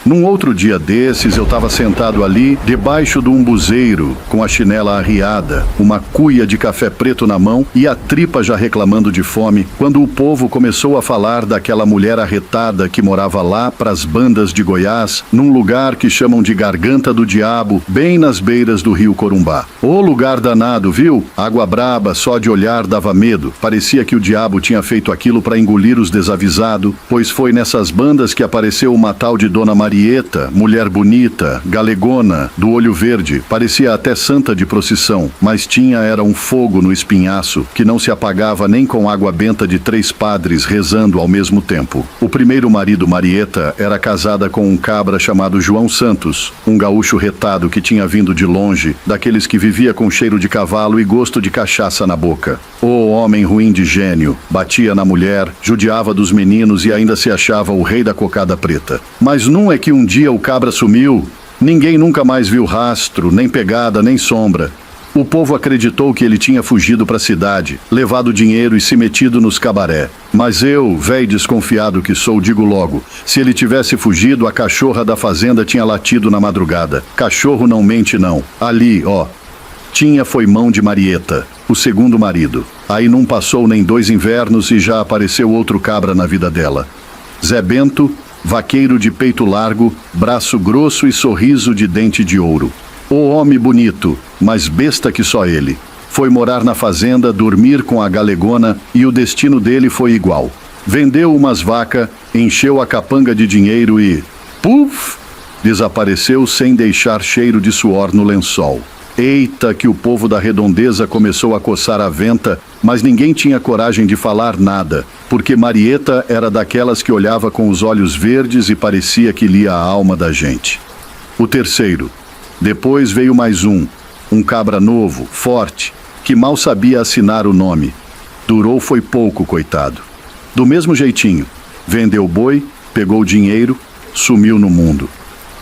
Num outro dia desses, eu estava sentado ali, debaixo do umbuzeiro, com a chinela arriada, uma cuia de café preto na mão e a tripa já reclamando de fome, quando o povo começou a falar daquela mulher arretada que morava lá pras bandas de Goiás, num lugar que chamam de Garganta do Diabo, bem nas beiras do rio Corumbá. Ô lugar danado, viu? Água braba, só de olhar dava medo. Parecia que o diabo tinha feito aquilo para engolir os desavisados, pois foi nessas bandas que apareceu uma tal de Dona Marieta, mulher bonita, galegona, do olho verde, parecia até santa de procissão, mas era um fogo no espinhaço que não se apagava nem com água benta de 3 padres rezando ao mesmo tempo. O primeiro marido, Marieta, era casada com um cabra chamado João Santos, um gaúcho retado que tinha vindo de longe, daqueles que vivia com cheiro de cavalo e gosto de cachaça na boca. O homem ruim de gênio, batia na mulher, judiava dos meninos e ainda se achava o rei da cocada preta. Mas não é que um dia o cabra sumiu, ninguém nunca mais viu rastro, nem pegada, nem sombra. O povo acreditou que ele tinha fugido para a cidade, levado dinheiro e se metido nos cabaré. Mas eu, velho desconfiado que sou, digo logo, se ele tivesse fugido, a cachorra da fazenda tinha latido na madrugada. Cachorro não mente não. Ali, ó, foi mão de Marieta, o segundo marido. Aí não passou nem 2 invernos e já apareceu outro cabra na vida dela. Zé Bento, vaqueiro de peito largo, braço grosso e sorriso de dente de ouro. O homem bonito, mas besta que só ele. Foi morar na fazenda, dormir com a galegona e o destino dele foi igual. Vendeu umas vacas, encheu a capanga de dinheiro e, puf, desapareceu sem deixar cheiro de suor no lençol. Eita, que o povo da redondeza começou a coçar a venta, mas ninguém tinha coragem de falar nada, porque Marieta era daquelas que olhava com os olhos verdes e parecia que lia a alma da gente. O terceiro. Depois veio mais um cabra novo, forte, que mal sabia assinar o nome. Durou foi pouco, coitado. Do mesmo jeitinho, vendeu boi, pegou dinheiro, sumiu no mundo.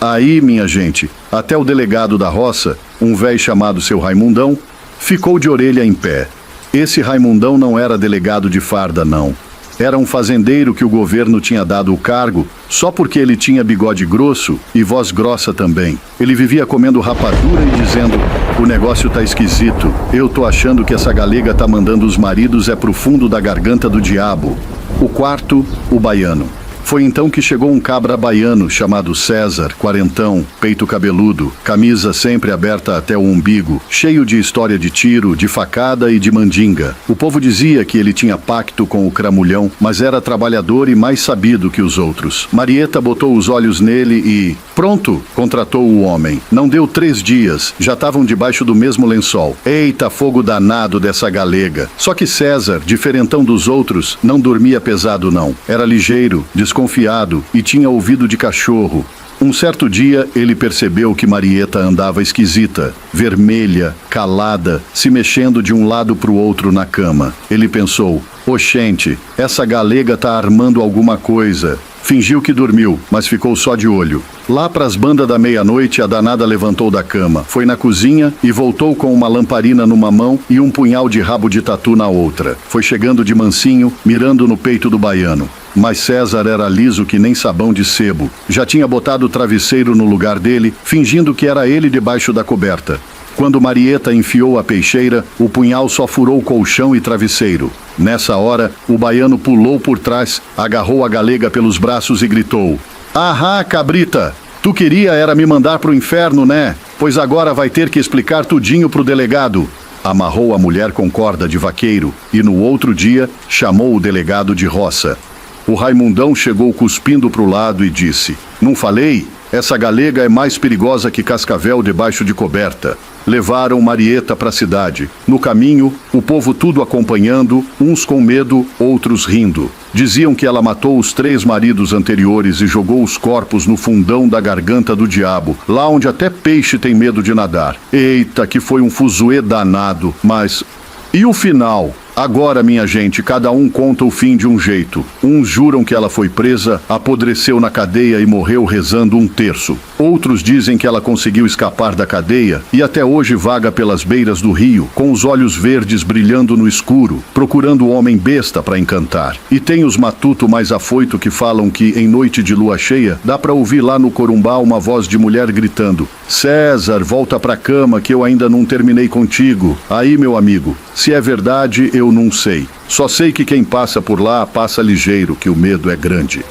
Aí, minha gente, até o delegado da roça, um velho chamado seu Raimundão, ficou de orelha em pé. Esse Raimundão não era delegado de farda, não. Era um fazendeiro que o governo tinha dado o cargo só porque ele tinha bigode grosso e voz grossa também. Ele vivia comendo rapadura e dizendo: o negócio tá esquisito, eu tô achando que essa galega tá mandando os maridos pro fundo da garganta do diabo. O quarto, o baiano. Foi então que chegou um cabra baiano chamado César, quarentão, peito cabeludo, camisa sempre aberta até o umbigo, cheio de história de tiro, de facada e de mandinga. O povo dizia que ele tinha pacto com o cramulhão, mas era trabalhador e mais sabido que os outros. Marieta botou os olhos nele e... pronto, contratou o homem. Não deu 3 dias, já estavam debaixo do mesmo lençol. Eita, fogo danado dessa galega. Só que César, diferentão dos outros, não dormia pesado não. Era ligeiro, desconfiado e tinha ouvido de cachorro. Um certo dia, ele percebeu que Marieta andava esquisita, vermelha, calada, se mexendo de um lado para o outro na cama. Ele pensou: oxente, essa galega tá armando alguma coisa. Fingiu que dormiu, mas ficou só de olho. Lá pras bandas da meia-noite, a danada levantou da cama, foi na cozinha e voltou com uma lamparina numa mão e um punhal de rabo de tatu na outra. Foi chegando de mansinho, mirando no peito do baiano. Mas César era liso que nem sabão de sebo. Já tinha botado o travesseiro no lugar dele, fingindo que era ele debaixo da coberta. Quando Marieta enfiou a peixeira, o punhal só furou colchão e travesseiro. Nessa hora, o baiano pulou por trás, agarrou a galega pelos braços e gritou: "Ahá, cabrita! Tu queria era me mandar pro inferno, né? Pois agora vai ter que explicar tudinho pro delegado." Amarrou a mulher com corda de vaqueiro e no outro dia chamou o delegado de roça. O Raimundão chegou cuspindo pro lado e disse: "Não falei? Essa galega é mais perigosa que cascavel debaixo de coberta." Levaram Marieta para a cidade. No caminho, o povo tudo acompanhando, uns com medo, outros rindo. Diziam que ela matou os 3 maridos anteriores e jogou os corpos no fundão da garganta do diabo, lá onde até peixe tem medo de nadar. Eita, que foi um fuzuê danado, mas... e o final? Agora, minha gente, cada um conta o fim de um jeito. Uns juram que ela foi presa, apodreceu na cadeia e morreu rezando um terço. Outros dizem que ela conseguiu escapar da cadeia e até hoje vaga pelas beiras do rio, com os olhos verdes brilhando no escuro, procurando o homem besta para encantar. E tem os matuto mais afoito que falam que, em noite de lua cheia, dá para ouvir lá no Corumbá uma voz de mulher gritando: César, volta pra cama que eu ainda não terminei contigo. Aí, meu amigo, se é verdade, eu não sei. Só sei que quem passa por lá passa ligeiro, que o medo é grande.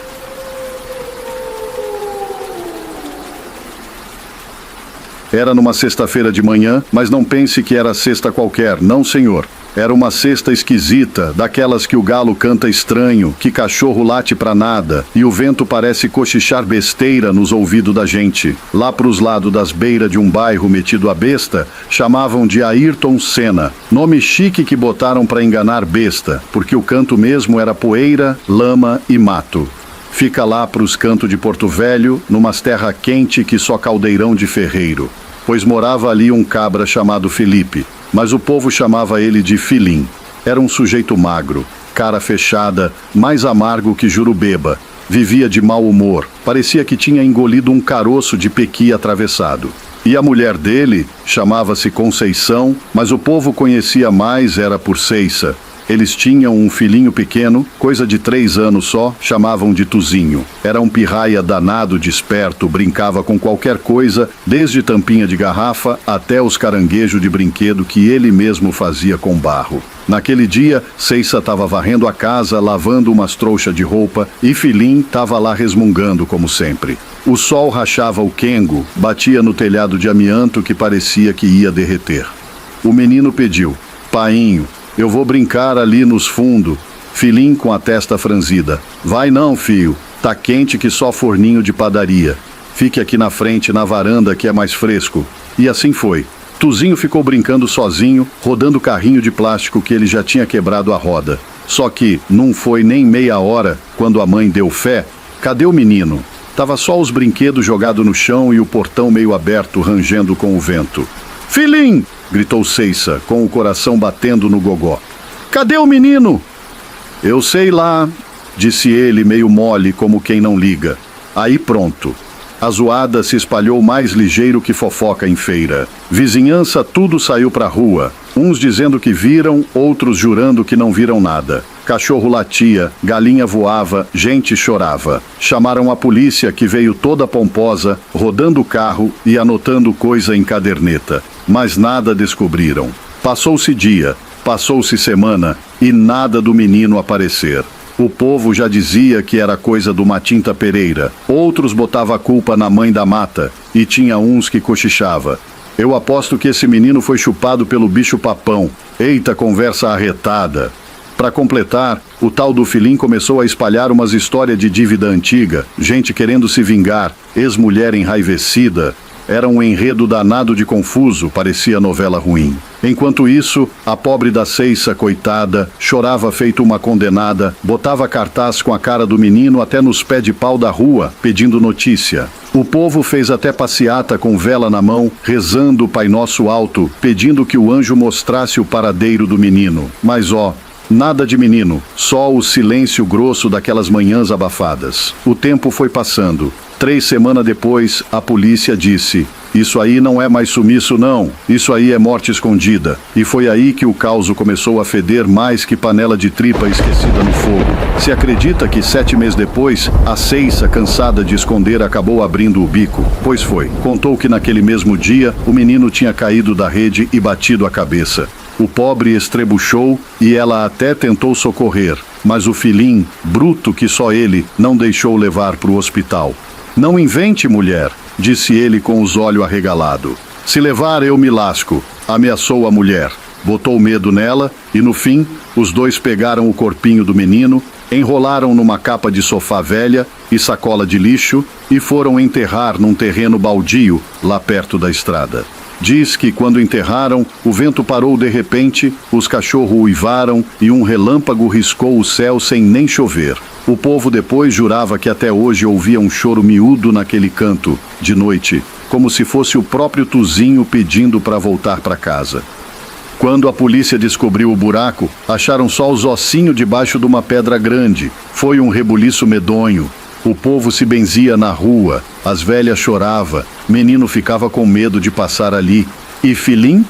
Era numa sexta-feira de manhã, mas não pense que era sexta qualquer, não, senhor. Era uma cesta esquisita, daquelas que o galo canta estranho, que cachorro late pra nada, e o vento parece cochichar besteira nos ouvidos da gente. Lá pros lados das beiras de um bairro metido a besta, chamavam de Ayrton Senna. Nome chique que botaram pra enganar besta, porque o canto mesmo era poeira, lama e mato. Fica lá pros cantos de Porto Velho, numas terra quente que só caldeirão de ferreiro. Pois morava ali um cabra chamado Felipe, mas o povo chamava ele de Filim. Era um sujeito magro, cara fechada, mais amargo que jurubeba. Vivia de mau humor, parecia que tinha engolido um caroço de pequi atravessado. E a mulher dele chamava-se Conceição, mas o povo conhecia mais era por Ceiça. Eles tinham um filhinho pequeno, coisa de 3 anos só, chamavam de Tuzinho. Era um pirraia danado, desperto, brincava com qualquer coisa, desde tampinha de garrafa até os caranguejos de brinquedo que ele mesmo fazia com barro. Naquele dia, Ceiça estava varrendo a casa, lavando umas trouxas de roupa, e Filim estava lá resmungando como sempre. O sol rachava o quengo, batia no telhado de amianto que parecia que ia derreter. O menino pediu: Painho, eu vou brincar ali nos fundos. Filim com a testa franzida: Vai não, fio. Tá quente que só forninho de padaria. Fique aqui na frente, na varanda, que é mais fresco. E assim foi. Tuzinho ficou brincando sozinho, rodando o carrinho de plástico que ele já tinha quebrado a roda. Só que não foi nem meia hora, quando a mãe deu fé. Cadê o menino? Tava só os brinquedos jogados no chão e o portão meio aberto, rangendo com o vento. Filim! Gritou Ceiça, com o coração batendo no gogó. Cadê o menino? Eu sei lá, disse ele meio mole como quem não liga. Aí pronto. A zoada se espalhou mais ligeiro que fofoca em feira. Vizinhança tudo saiu pra rua. Uns dizendo que viram, outros jurando que não viram nada. Cachorro latia, galinha voava, gente chorava. Chamaram a polícia que veio toda pomposa, rodando o carro e anotando coisa em caderneta. Mas nada descobriram. Passou-se dia, passou-se semana e nada do menino aparecer. O povo já dizia que era coisa do Matinta Pereira. Outros botavam a culpa na mãe da mata e tinha uns que cochichava: Eu aposto que esse menino foi chupado pelo bicho papão. Eita, conversa arretada. Para completar, o tal do Filim começou a espalhar umas histórias de dívida antiga, gente querendo se vingar, ex-mulher enraivecida. Era um enredo danado de confuso, parecia novela ruim. Enquanto isso, a pobre da Ceiça, coitada, chorava feito uma condenada, botava cartaz com a cara do menino até nos pés de pau da rua, pedindo notícia. O povo fez até passeata com vela na mão, rezando o Pai Nosso alto, pedindo que o anjo mostrasse o paradeiro do menino. Mas nada de menino, só o silêncio grosso daquelas manhãs abafadas. O tempo foi passando. 3 semanas depois, a polícia disse: Isso aí não é mais sumiço não, isso aí é morte escondida. E foi aí que o caos começou a feder mais que panela de tripa esquecida no fogo. Se acredita que 7 meses depois, a Ceiça, cansada de esconder, acabou abrindo o bico? Pois foi. Contou que naquele mesmo dia, o menino tinha caído da rede e batido a cabeça. O pobre estrebuchou e ela até tentou socorrer, mas o Filim, bruto que só ele, não deixou levar para o hospital. Não invente, mulher, disse ele com os olhos arregalados. Se levar, eu me lasco, ameaçou a mulher. Botou medo nela e, no fim, os dois pegaram o corpinho do menino, enrolaram numa capa de sofá velha e sacola de lixo e foram enterrar num terreno baldio lá perto da estrada. Diz que quando enterraram, o vento parou de repente, os cachorros uivaram e um relâmpago riscou o céu sem nem chover. O povo depois jurava que até hoje ouvia um choro miúdo naquele canto, de noite, como se fosse o próprio Tuzinho pedindo para voltar para casa. Quando a polícia descobriu o buraco, acharam só os ossinhos debaixo de uma pedra grande. Foi um rebuliço medonho. O povo se benzia na rua, as velhas choravam, menino ficava com medo de passar ali. E Filim?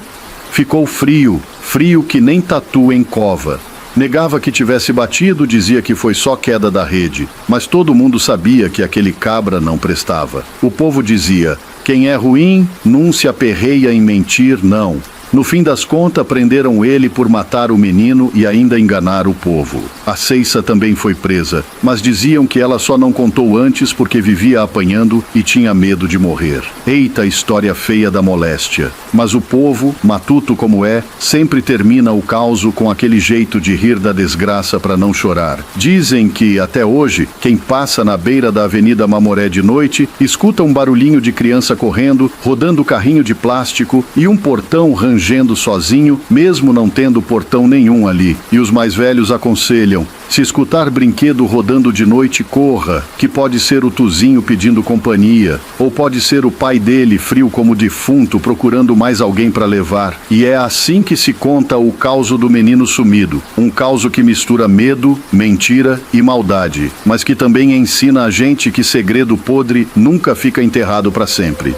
Ficou frio, frio que nem tatu em cova. Negava que tivesse batido, dizia que foi só queda da rede. Mas todo mundo sabia que aquele cabra não prestava. O povo dizia, quem é ruim, não se aperreia em mentir, não. No fim das contas, prenderam ele por matar o menino e ainda enganar o povo. A Ceissa também foi presa, mas diziam que ela só não contou antes porque vivia apanhando e tinha medo de morrer. Eita história feia da moléstia. Mas o povo, matuto como é, sempre termina o causo com aquele jeito de rir da desgraça para não chorar. Dizem que, até hoje, quem passa na beira da Avenida Mamoré de noite, escuta um barulhinho de criança correndo, rodando carrinho de plástico e um portão rangendo sozinho, mesmo não tendo portão nenhum ali. E os mais velhos aconselham, se escutar brinquedo rodando de noite, corra, que pode ser o Tuzinho pedindo companhia, ou pode ser o pai dele, frio como defunto, procurando mais alguém para levar. E é assim que se conta o causo do menino sumido, um causo que mistura medo, mentira e maldade, mas que também ensina a gente que segredo podre nunca fica enterrado para sempre.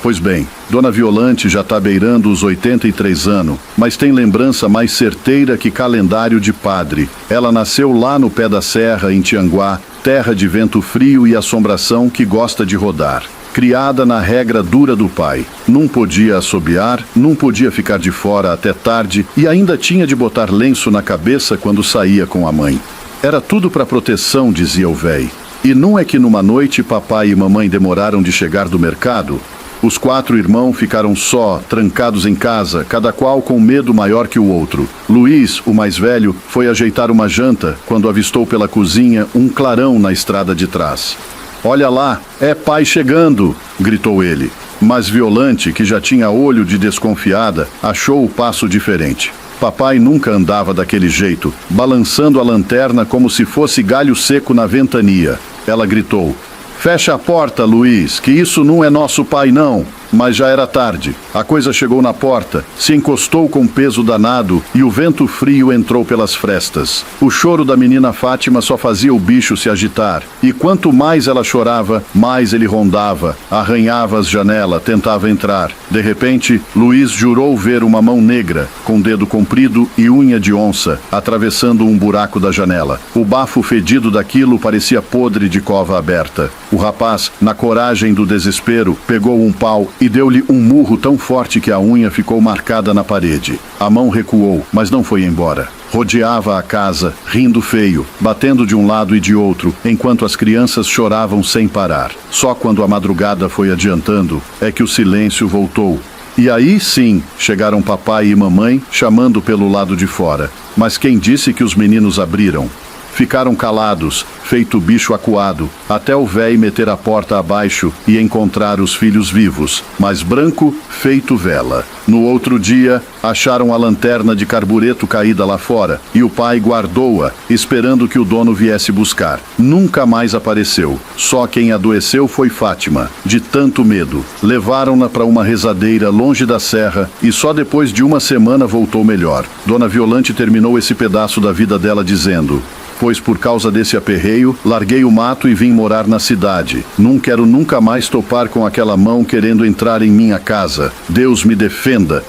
Pois bem, Dona Violante já está beirando os 83 anos, mas tem lembrança mais certeira que calendário de padre. Ela nasceu lá no pé da serra, em Tianguá, terra de vento frio e assombração que gosta de rodar. Criada na regra dura do pai. Não podia assobiar, não podia ficar de fora até tarde e ainda tinha de botar lenço na cabeça quando saía com a mãe. Era tudo para proteção, dizia o véi. E não é que numa noite papai e mamãe demoraram de chegar do mercado? Os 4 irmãos ficaram só, trancados em casa, cada qual com medo maior que o outro. Luiz, o mais velho, foi ajeitar uma janta quando avistou pela cozinha um clarão na estrada de trás. "Olha lá, é pai chegando!" gritou ele. Mas Violante, que já tinha olho de desconfiada, achou o passo diferente. Papai nunca andava daquele jeito, balançando a lanterna como se fosse galho seco na ventania. Ela gritou, "Fecha a porta, Luiz, que isso não é nosso pai, não." Mas já era tarde. A coisa chegou na porta, se encostou com peso danado e o vento frio entrou pelas frestas. O choro da menina Fátima só fazia o bicho se agitar. E quanto mais ela chorava, mais ele rondava, arranhava as janelas, tentava entrar. De repente, Luiz jurou ver uma mão negra, com dedo comprido e unha de onça, atravessando um buraco da janela. O bafo fedido daquilo parecia podre de cova aberta. O rapaz, na coragem do desespero, pegou um pau e deu-lhe um murro tão forte que a unha ficou marcada na parede. A mão recuou, mas não foi embora. Rodeava a casa, rindo feio, batendo de um lado e de outro, enquanto as crianças choravam sem parar. Só quando a madrugada foi adiantando é que o silêncio voltou. E aí sim, chegaram papai e mamãe, chamando pelo lado de fora. Mas quem disse que os meninos abriram? Ficaram calados, feito bicho acuado, até o véi meter a porta abaixo e encontrar os filhos vivos, mas branco, feito vela. No outro dia, acharam a lanterna de carbureto caída lá fora, e o pai guardou-a, esperando que o dono viesse buscar. Nunca mais apareceu. Só quem adoeceu foi Fátima, de tanto medo. Levaram-na para uma rezadeira longe da serra, e só depois de uma semana voltou melhor. Dona Violante terminou esse pedaço da vida dela dizendo: "Pois por causa desse aperreio, larguei o mato e vim morar na cidade. Não quero nunca mais topar com aquela mão querendo entrar em minha casa. Deus me defenda."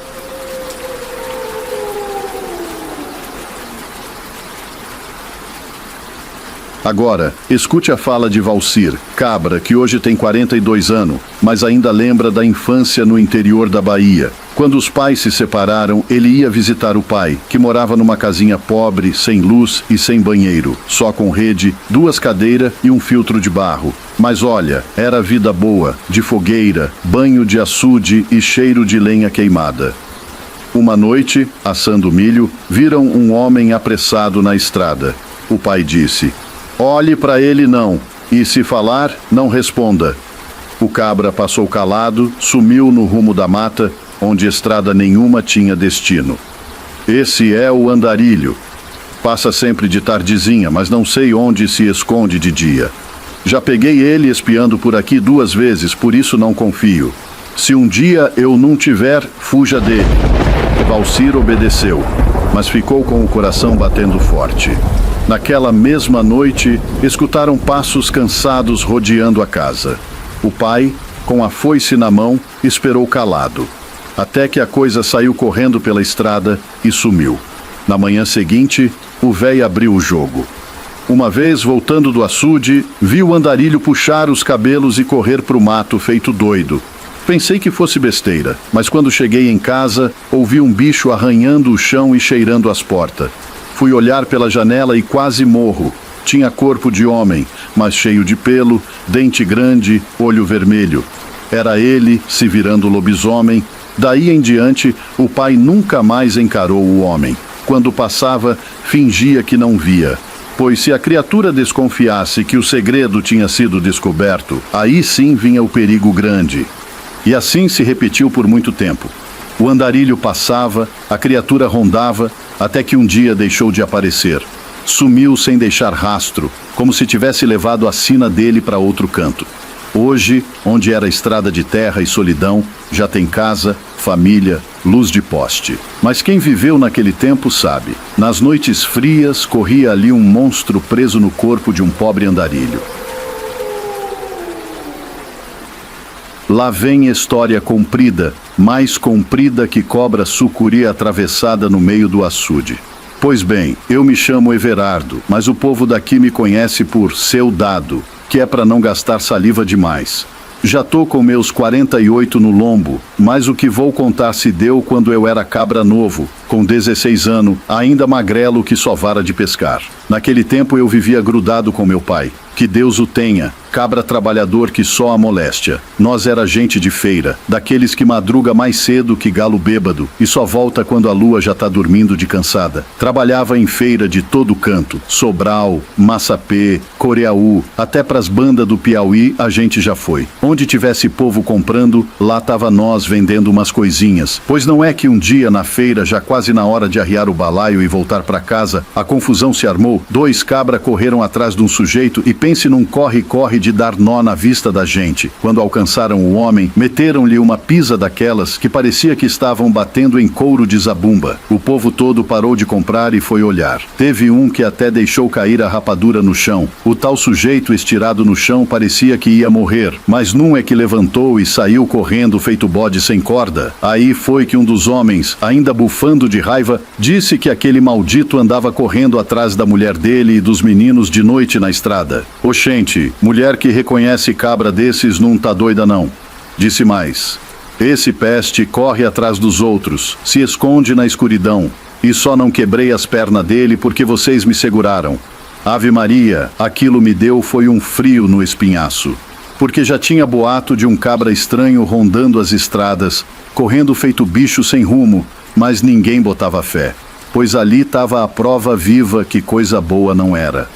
Agora, escute a fala de Valcir, cabra que hoje tem 42 anos, mas ainda lembra da infância no interior da Bahia. Quando os pais se separaram, ele ia visitar o pai, que morava numa casinha pobre, sem luz e sem banheiro, só com rede, 2 cadeiras e um filtro de barro. Mas olha, era vida boa, de fogueira, banho de açude e cheiro de lenha queimada. Uma noite, assando milho, viram um homem apressado na estrada. O pai disse: "Olhe para ele não, e se falar, não responda." O cabra passou calado, sumiu no rumo da mata, onde estrada nenhuma tinha destino. Esse é o andarilho. Passa sempre de tardezinha, mas não sei onde se esconde de dia. Já peguei ele espiando por aqui 2 vezes, por isso não confio. Se um dia eu não tiver, fuja dele. Valcir obedeceu, mas ficou com o coração batendo forte. Naquela mesma noite, escutaram passos cansados rodeando a casa. O pai, com a foice na mão, esperou calado, até que a coisa saiu correndo pela estrada e sumiu. Na manhã seguinte, o véi abriu o jogo. Uma vez, voltando do açude, vi o andarilho puxar os cabelos e correr pro mato feito doido. Pensei que fosse besteira, mas quando cheguei em casa, ouvi um bicho arranhando o chão e cheirando as portas. Fui olhar pela janela e quase morro. Tinha corpo de homem, mas cheio de pelo, dente grande, olho vermelho. Era ele se virando lobisomem. Daí em diante, o pai nunca mais encarou o homem. Quando passava, fingia que não via. Pois se a criatura desconfiasse que o segredo tinha sido descoberto, aí sim vinha o perigo grande. E assim se repetiu por muito tempo. O andarilho passava, a criatura rondava, até que um dia deixou de aparecer. Sumiu sem deixar rastro, como se tivesse levado a sina dele para outro canto. Hoje, onde era estrada de terra e solidão, já tem casa, família, luz de poste. Mas quem viveu naquele tempo sabe. Nas noites frias, corria ali um monstro preso no corpo de um pobre andarilho. Lá vem história comprida, mais comprida que cobra sucuri atravessada no meio do açude. Pois bem, eu me chamo Everardo, mas o povo daqui me conhece por Seu Dado, que é para não gastar saliva demais. Já tô com meus 48 no lombo, mas o que vou contar se deu quando eu era cabra novo, com 16 anos, ainda magrelo que só vara de pescar. Naquele tempo eu vivia grudado com meu pai. Que Deus o tenha, cabra trabalhador que só a moléstia. Nós era gente de feira, daqueles que madruga mais cedo que galo bêbado e só volta quando a lua já tá dormindo de cansada. Trabalhava em feira de todo canto, Sobral, Massapê, Coreaú, até pras bandas do Piauí a gente já foi. Onde tivesse povo comprando, lá tava nós vendendo umas coisinhas. Pois não é que um dia na feira, já quase na hora de arriar o balaio e voltar pra casa, a confusão se armou, 2 cabra correram atrás de um sujeito e pense num corre-corre de dar nó na vista da gente. Quando alcançaram o homem, meteram-lhe uma pisa daquelas que parecia que estavam batendo em couro de zabumba. O povo todo parou de comprar e foi olhar. Teve um que até deixou cair a rapadura no chão. O tal sujeito estirado no chão parecia que ia morrer, mas num é que levantou e saiu correndo feito bode sem corda. Aí foi que um dos homens, ainda bufando de raiva, disse que aquele maldito andava correndo atrás da mulher dele e dos meninos de noite na estrada. Oxente, mulher que reconhece cabra desses não tá doida não. Disse mais. Esse peste corre atrás dos outros, se esconde na escuridão, e só não quebrei as pernas dele porque vocês me seguraram. Ave Maria, aquilo me deu foi um frio no espinhaço. Porque já tinha boato de um cabra estranho rondando as estradas, correndo feito bicho sem rumo, mas ninguém botava fé. Pois ali estava a prova viva que coisa boa não era.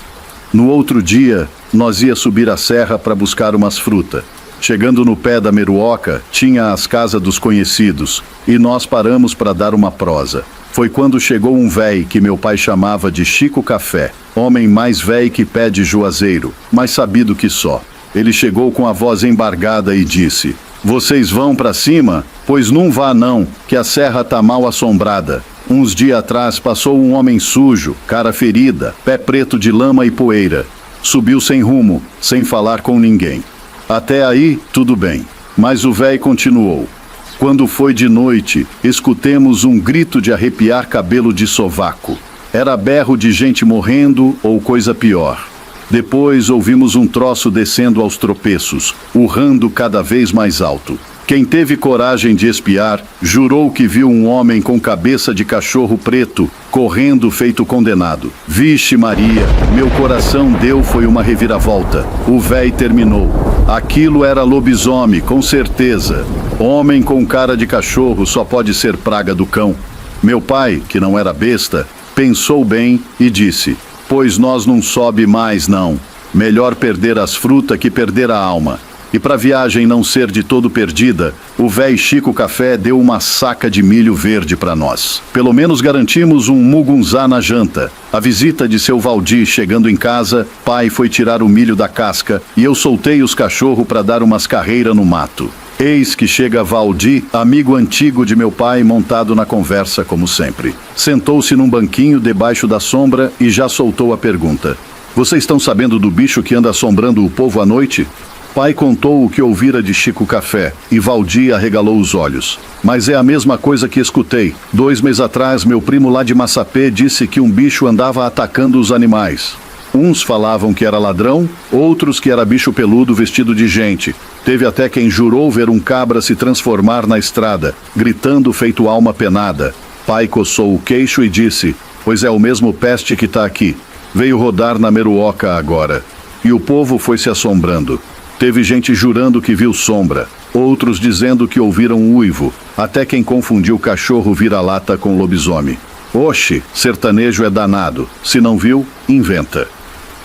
No outro dia, nós ia subir a serra para buscar umas frutas. Chegando no pé da Meruoca, tinha as casas dos conhecidos, e nós paramos para dar uma prosa. Foi quando chegou um véi que meu pai chamava de Chico Café, homem mais véi que pé de juazeiro, mas sabido que só. Ele chegou com a voz embargada e disse: "Vocês vão para cima? Pois não vá não, que a serra tá mal assombrada. Uns dias atrás passou um homem sujo, cara ferida, pé preto de lama e poeira. Subiu sem rumo, sem falar com ninguém. Até aí, tudo bem. Mas o véi continuou. Quando foi de noite, escutemos um grito de arrepiar cabelo de sovaco. Era berro de gente morrendo ou coisa pior. Depois ouvimos um troço descendo aos tropeços, urrando cada vez mais alto. Quem teve coragem de espiar, jurou que viu um homem com cabeça de cachorro preto, correndo feito condenado. Vixe Maria, meu coração deu foi uma reviravolta. O véi terminou. Aquilo era lobisomem, com certeza. Homem com cara de cachorro só pode ser praga do cão. Meu pai, que não era besta, pensou bem e disse: "Pois nós não sobe mais não. Melhor perder as frutas que perder a alma." E para a viagem não ser de todo perdida, o véi Chico Café deu uma saca de milho verde para nós. Pelo menos garantimos um mugunzá na janta. A visita de seu Valdir chegando em casa, pai foi tirar o milho da casca e eu soltei os cachorros para dar umas carreiras no mato. Eis que chega Valdi, amigo antigo de meu pai, montado na conversa como sempre. Sentou-se num banquinho debaixo da sombra e já soltou a pergunta. Vocês estão sabendo do bicho que anda assombrando o povo à noite? Pai contou o que ouvira de Chico Café e Valdi arregalou os olhos. Mas é a mesma coisa que escutei. 2 meses atrás, meu primo lá de Massapê disse que um bicho andava atacando os animais. Uns falavam que era ladrão, outros que era bicho peludo vestido de gente. Teve até quem jurou ver um cabra se transformar na estrada, gritando feito alma penada. Pai coçou o queixo e disse, pois é o mesmo peste que tá aqui. Veio rodar na Meruoca agora. E o povo foi se assombrando. Teve gente jurando que viu sombra, outros dizendo que ouviram uivo, até quem confundiu cachorro vira-lata com lobisomem. Oxe, sertanejo é danado. Se não viu, inventa.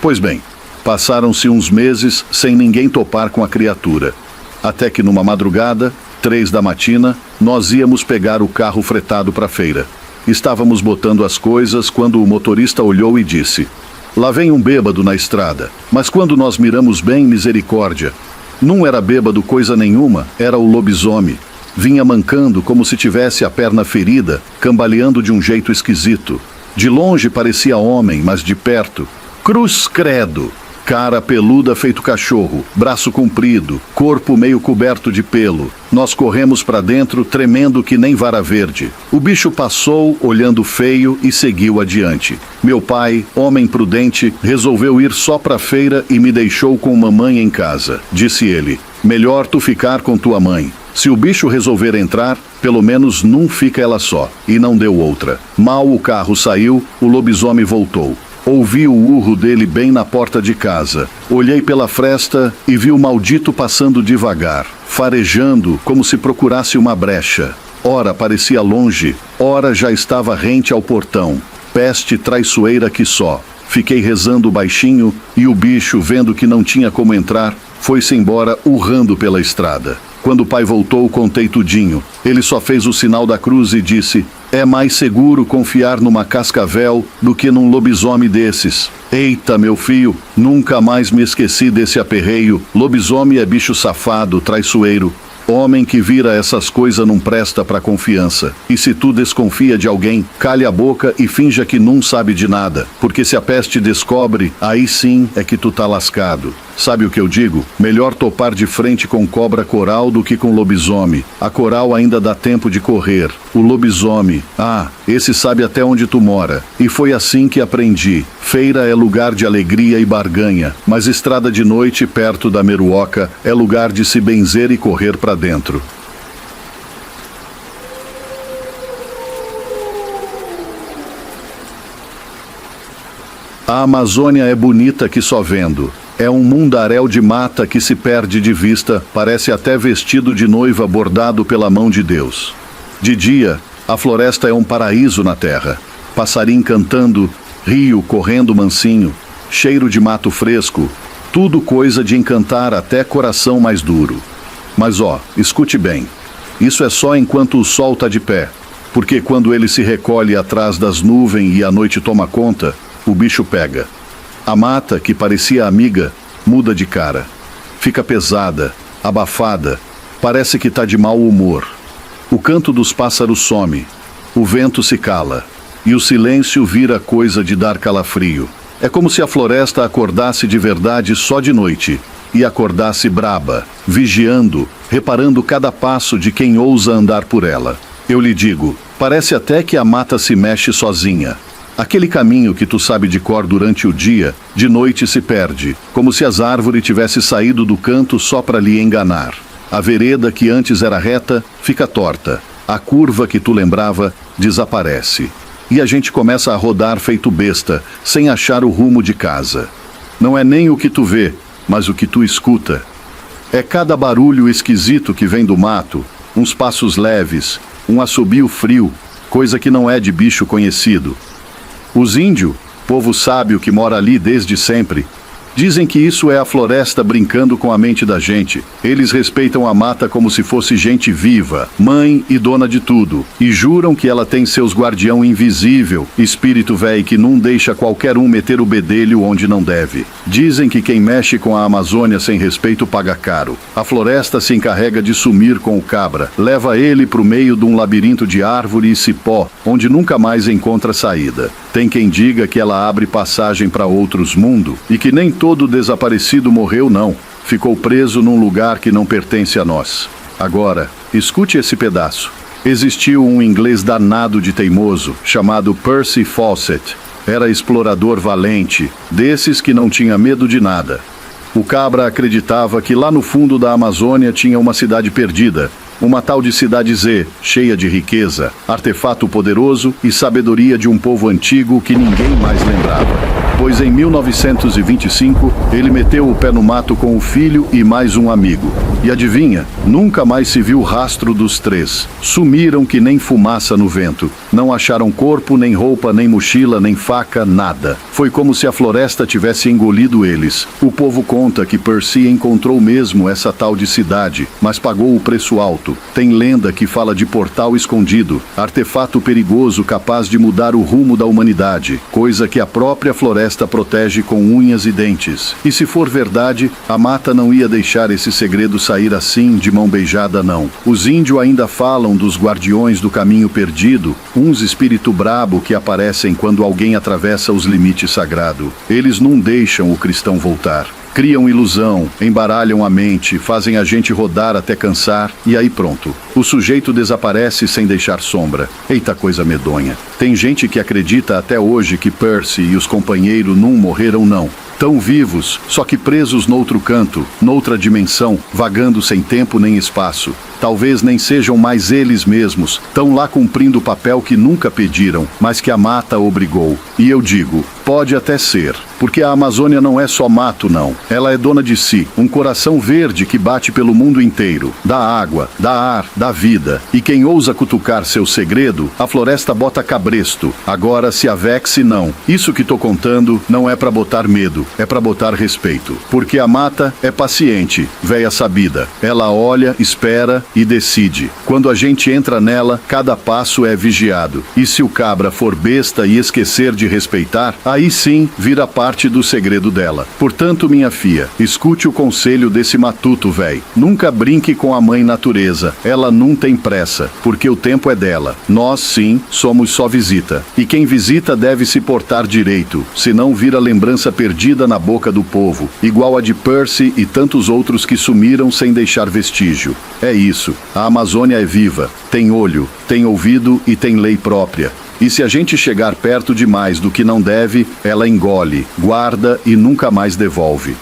Pois bem, passaram-se uns meses sem ninguém topar com a criatura. Até que numa madrugada, 3 da matina, nós íamos pegar o carro fretado para a feira. Estávamos botando as coisas quando o motorista olhou e disse, lá vem um bêbado na estrada. Mas quando nós miramos bem, misericórdia. Não era bêbado coisa nenhuma, era o lobisomem. Vinha mancando como se tivesse a perna ferida, cambaleando de um jeito esquisito. De longe parecia homem, mas de perto. Cruz credo! Cara peluda feito cachorro, braço comprido, corpo meio coberto de pelo. Nós corremos para dentro, tremendo que nem vara verde. O bicho passou, olhando feio, e seguiu adiante. Meu pai, homem prudente, resolveu ir só para a feira e me deixou com mamãe em casa. Disse ele, melhor tu ficar com tua mãe. Se o bicho resolver entrar, pelo menos não fica ela só. E não deu outra. Mal o carro saiu, o lobisomem voltou. Ouvi o urro dele bem na porta de casa. Olhei pela fresta e vi o maldito passando devagar, farejando como se procurasse uma brecha. Ora parecia longe, ora já estava rente ao portão. Peste traiçoeira que só. Fiquei rezando baixinho e o bicho, vendo que não tinha como entrar, foi-se embora urrando pela estrada. Quando o pai voltou, contei tudinho. Ele só fez o sinal da cruz e disse, é mais seguro confiar numa cascavel do que num lobisomem desses. Eita, meu filho, nunca mais me esqueci desse aperreio. Lobisomem é bicho safado, traiçoeiro. Homem que vira essas coisas não presta pra confiança. E se tu desconfia de alguém, calha a boca e finja que não sabe de nada. Porque se a peste descobre, aí sim é que tu tá lascado. Sabe o que eu digo? Melhor topar de frente com cobra coral do que com lobisomem. A coral ainda dá tempo de correr. O lobisomem, esse sabe até onde tu mora. E foi assim que aprendi. Feira é lugar de alegria e barganha, mas estrada de noite perto da Meruoca é lugar de se benzer e correr pra dentro. A Amazônia é bonita que só vendo. É um mundaréu de mata que se perde de vista, parece até vestido de noiva bordado pela mão de Deus. De dia, a floresta é um paraíso na terra. Passarinho cantando, rio correndo mansinho, cheiro de mato fresco, tudo coisa de encantar até coração mais duro. Mas escute bem, isso é só enquanto o sol tá de pé, porque quando ele se recolhe atrás das nuvens e a noite toma conta, o bicho pega. A mata, que parecia amiga, muda de cara. Fica pesada, abafada, parece que tá de mau humor. O canto dos pássaros some, o vento se cala, e o silêncio vira coisa de dar calafrio. É como se a floresta acordasse de verdade só de noite, e acordasse braba, vigiando, reparando cada passo de quem ousa andar por ela. Eu lhe digo, parece até que a mata se mexe sozinha. Aquele caminho que tu sabe de cor durante o dia, de noite se perde, como se as árvores tivessem saído do canto só para lhe enganar. A vereda que antes era reta, fica torta. A curva que tu lembrava, desaparece. E a gente começa a rodar feito besta, sem achar o rumo de casa. Não é nem o que tu vê, mas o que tu escuta. É cada barulho esquisito que vem do mato, uns passos leves, um assobio frio, coisa que não é de bicho conhecido. Os índios, povo sábio que mora ali desde sempre, Dizem que isso é a floresta brincando com a mente da gente. Eles respeitam a mata como se fosse gente viva, mãe e dona de tudo, e juram que ela tem seus guardião invisível, espírito véi que não deixa qualquer um meter o bedelho onde não deve. Dizem que quem mexe com a Amazônia sem respeito paga caro. A floresta se encarrega de sumir com o cabra, leva ele para o meio de um labirinto de árvore e cipó, onde nunca mais encontra saída. Tem quem diga que ela abre passagem para outros mundos e que nem todo desaparecido morreu, não. Ficou preso num lugar que não pertence a nós. Agora, escute esse pedaço. Existiu um inglês danado de teimoso, chamado Percy Fawcett. Era explorador valente, desses que não tinha medo de nada. O cabra acreditava que lá no fundo da Amazônia tinha uma cidade perdida, uma tal de Cidade Z, cheia de riqueza, artefato poderoso e sabedoria de um povo antigo que ninguém mais lembrava. Pois em 1925, ele meteu o pé no mato com o filho e mais um amigo. E adivinha, nunca mais se viu rastro dos três. Sumiram que nem fumaça no vento. Não acharam corpo, nem roupa, nem mochila, nem faca, nada. Foi como se a floresta tivesse engolido eles. O povo conta que Percy encontrou mesmo essa tal de cidade, mas pagou o preço alto. Tem lenda que fala de portal escondido, artefato perigoso capaz de mudar o rumo da humanidade, coisa que a própria floresta protege com unhas e dentes. E se for verdade, a mata não ia deixar esse segredo sair assim, de mão beijada, não. Os índios ainda falam dos guardiões do caminho perdido, uns espírito brabo que aparecem quando alguém atravessa os limites sagrados. Eles não deixam o cristão voltar. Criam ilusão, embaralham a mente, fazem a gente rodar até cansar, e aí pronto. O sujeito desaparece sem deixar sombra. Eita coisa medonha. Tem gente que acredita até hoje que Percy e os companheiros não morreram, não. Tão vivos, só que presos noutro canto, noutra dimensão, vagando sem tempo nem espaço. Talvez nem sejam mais eles mesmos, tão lá cumprindo o papel que nunca pediram, mas que a mata obrigou. E eu digo, pode até ser, porque a Amazônia não é só mato, não. Ela é dona de si, um coração verde que bate pelo mundo inteiro. Dá água, dá ar, dá vida. E quem ousa cutucar seu segredo, a floresta bota cabresto. Agora se avexe não. Isso que tô contando não é pra botar medo, é pra botar respeito. Porque a mata é paciente, véia sabida. Ela olha, espera e decide. Quando a gente entra nela, cada passo é vigiado. E se o cabra for besta e esquecer de respeitar, aí sim vira parte do segredo dela. Portanto, minha filha, escute o conselho desse matuto, véi. Nunca brinque com a mãe natureza. Ela não tem pressa, porque o tempo é dela. Nós, sim, somos só visita. E quem visita deve se portar direito, senão vira lembrança perdida na boca do povo, igual a de Percy e tantos outros que sumiram sem deixar vestígio. É isso. A Amazônia é viva, tem olho, tem ouvido e tem lei própria. E se a gente chegar perto demais do que não deve, ela engole, guarda e nunca mais devolve.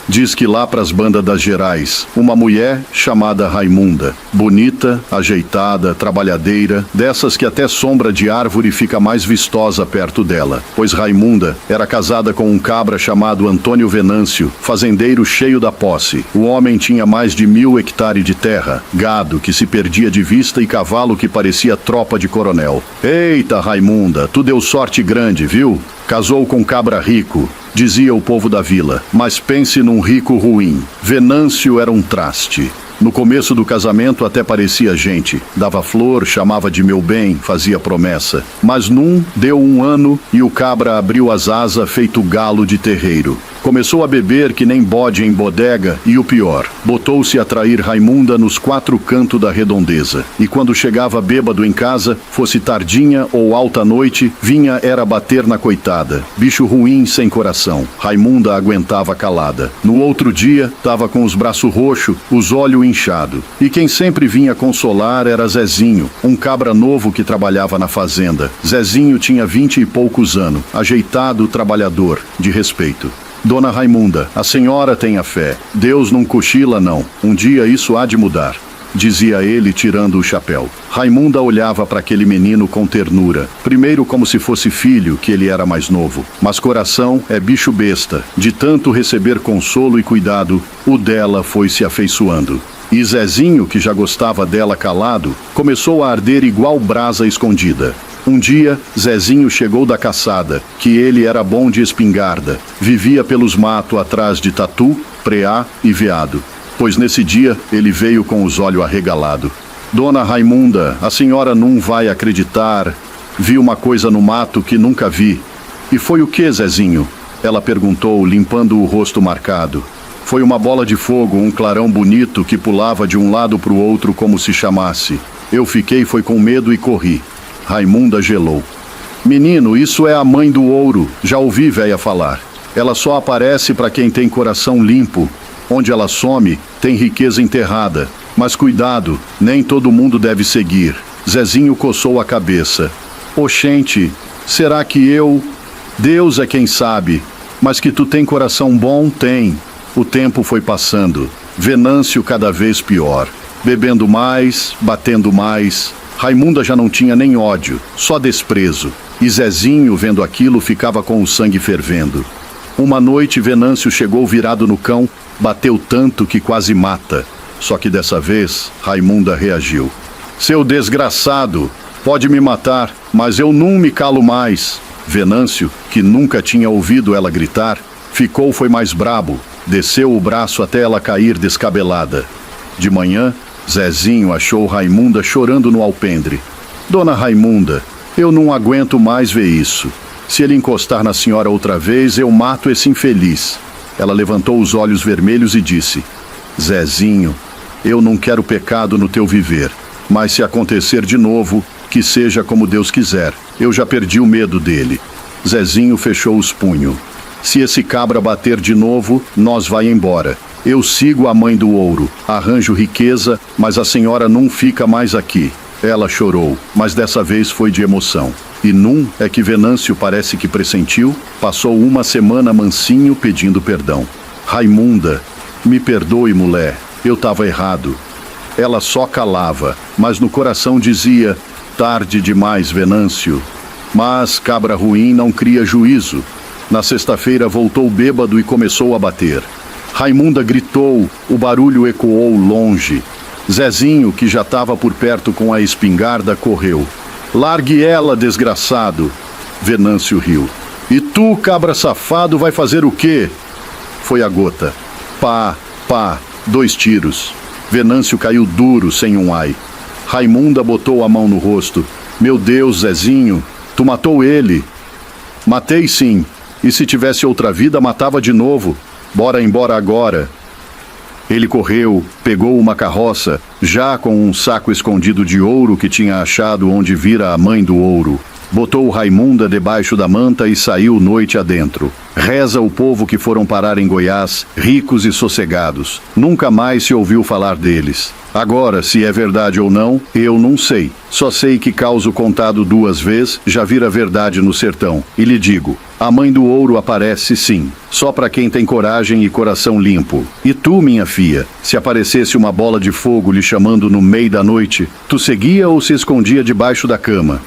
Diz que lá pras bandas das Gerais, uma mulher chamada Raimunda, bonita, ajeitada, trabalhadeira, dessas que até sombra de árvore fica mais vistosa perto dela, pois Raimunda era casada com um cabra chamado Antônio Venâncio, fazendeiro cheio da posse. O homem tinha mais de 1000 hectares de terra, gado que se perdia de vista e cavalo que parecia tropa de coronel. Eita, Raimunda, tu deu sorte grande, viu? Casou com cabra rico, dizia o povo da vila, mas pense num rico ruim. Venâncio era um traste. No começo do casamento até parecia gente. Dava flor, chamava de meu bem, fazia promessa. Mas num deu um ano e o cabra abriu as asas feito galo de terreiro. Começou a beber que nem bode em bodega e o pior, botou-se a trair Raimunda nos 4 cantos da redondeza. E quando chegava bêbado em casa, fosse tardinha ou alta noite, vinha era bater na coitada. Bicho ruim sem coração. Raimunda aguentava calada. No outro dia, tava com os braços roxos, os olhos inchados. E quem sempre vinha consolar era Zezinho, um cabra novo que trabalhava na fazenda. Zezinho tinha 20 e poucos anos, ajeitado, trabalhador, de respeito. Dona Raimunda, a senhora tenha fé. Deus não cochila, não. Um dia isso há de mudar, dizia ele tirando o chapéu. Raimunda olhava para aquele menino com ternura. Primeiro como se fosse filho, que ele era mais novo. Mas coração é bicho besta. De tanto receber consolo e cuidado, o dela foi se afeiçoando. E Zezinho, que já gostava dela calado, começou a arder igual brasa escondida. Um dia, Zezinho chegou da caçada, que ele era bom de espingarda. Vivia pelos matos atrás de tatu, preá e veado. Pois nesse dia, ele veio com os olhos arregalados. Dona Raimunda, a senhora não vai acreditar. Vi uma coisa no mato que nunca vi. E foi o que, Zezinho? Ela perguntou, limpando o rosto marcado. Foi uma bola de fogo, um clarão bonito que pulava de um lado para o outro como se chamasse. Eu fiquei foi com medo e corri. Raimunda gelou. Menino, isso é a mãe do ouro. Já ouvi véia falar. Ela só aparece para quem tem coração limpo. Onde ela some, tem riqueza enterrada. Mas cuidado, nem todo mundo deve seguir. Zezinho coçou a cabeça. Oxente, será que eu... Deus é quem sabe. Mas que tu tem coração bom, tem. O tempo foi passando. Venâncio cada vez pior. Bebendo mais, batendo mais. Raimunda já não tinha nem ódio, só desprezo. E Zezinho, vendo aquilo, ficava com o sangue fervendo. Uma noite, Venâncio chegou virado no cão, bateu tanto que quase mata. Só que dessa vez, Raimunda reagiu. Seu desgraçado, pode me matar, mas eu não me calo mais. Venâncio, que nunca tinha ouvido ela gritar, ficou foi mais brabo, desceu o braço até ela cair descabelada. De manhã, Zezinho achou Raimunda chorando no alpendre. Dona Raimunda, eu não aguento mais ver isso. Se ele encostar na senhora outra vez, eu mato esse infeliz. Ela levantou os olhos vermelhos e disse: Zezinho, eu não quero pecado no teu viver, mas se acontecer de novo, que seja como Deus quiser. Eu já perdi o medo dele. Zezinho fechou os punhos. Se esse cabra bater de novo, nós vai embora. Eu sigo a mãe do ouro, arranjo riqueza, mas a senhora não fica mais aqui. Ela chorou, mas dessa vez foi de emoção. E num é que Venâncio parece que pressentiu, passou uma semana mansinho pedindo perdão. Raimunda, me perdoe, mulher, eu tava errado. Ela só calava, mas no coração dizia, tarde demais, Venâncio. Mas cabra ruim não cria juízo. Na sexta-feira voltou bêbado e começou a bater. Raimunda gritou, o barulho ecoou longe. Zezinho, que já estava por perto com a espingarda, correu. Largue ela, desgraçado. Venâncio riu. E tu, cabra safado, vai fazer o quê? Foi a gota. Pá, pá, 2 tiros. Venâncio caiu duro, sem um ai. Raimunda botou a mão no rosto. Meu Deus, Zezinho, tu matou ele. Matei sim, e se tivesse outra vida, matava de novo. Bora embora agora. Ele correu, pegou uma carroça, já com um saco escondido de ouro que tinha achado onde vira a mãe do ouro. Botou Raimunda debaixo da manta e saiu noite adentro. Reza o povo que foram parar em Goiás, ricos e sossegados. Nunca mais se ouviu falar deles. Agora, se é verdade ou não, eu não sei. Só sei que causo contado 2 vezes já vira verdade no sertão. E lhe digo, a mãe do ouro aparece sim, só para quem tem coragem e coração limpo. E tu, minha filha, se aparecesse uma bola de fogo lhe chamando no meio da noite, tu seguia ou se escondia debaixo da cama?